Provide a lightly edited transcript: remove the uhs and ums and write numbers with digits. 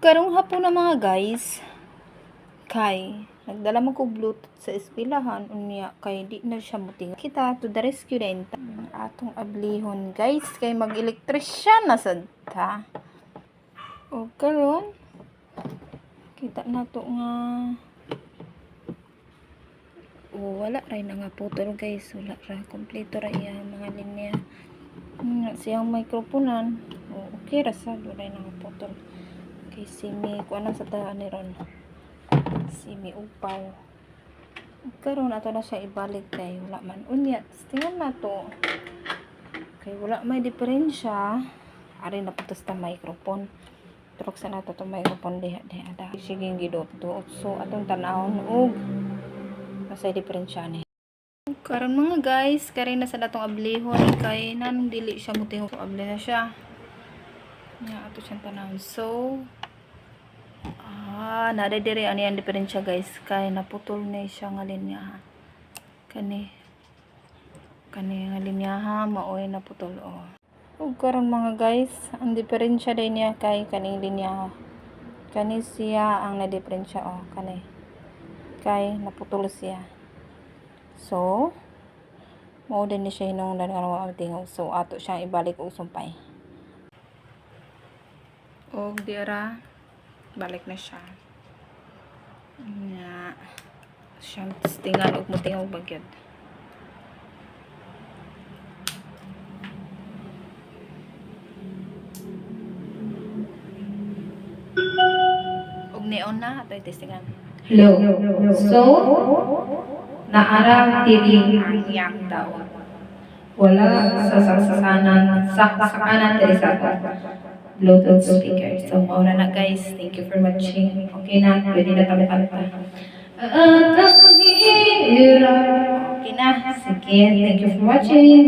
Karong hapon na mga guys, kay nagdala man ko bluetooth sa eskwelahan unya kay di na siya muting. Kita to the rescue na inta. Atong ablihon guys kay mag-elektrisyan na sad ta. O karon kita na to nga wala ray na nga putol guys, wala ra kompleto ra iya mga linya. Siyang mikroponan. Okay ra sad, wala na nga putol. Kay simi ko ano sa taan ni ron. Simi upaw. Karon ato na siya ibalik kay wala man unya. Tingnan na to. Kay wala may diferensya. Ari na putos ta microphone. Turok sa nato to microphone diha ada. Sige gidot. So atong tan-awon og sa diferensya ni. Karon mga guys, kare na sa datong ablihon kay nanong dili siya mutingog able na siya. Nya ato siyang tanawon. So nada diri ani ang diferensya guys kay naputol na siya nga linya. Kani nga linya ha maoy naputol o. Ug karon mga guys, ang diferensya din niya kay kaning linya. Kani siya ang na diferensya o kani. Kay naputol siya. So mao din ni siya hinungdan nga tingog. So ato siya ibalik og sumpay. Og dira balik na siya. Nya siyang testingan og mutingog bagyod. Og neon na atoy testingan. Hello. So, naarang diri ang iyang tao. Wala sa saksanan diri sa Bluetooth speaker. So, maura na guys. Thank you for watching. Okay na, pwede na talupan pa. At ang hirap. Okay na. Sige, thank you for watching.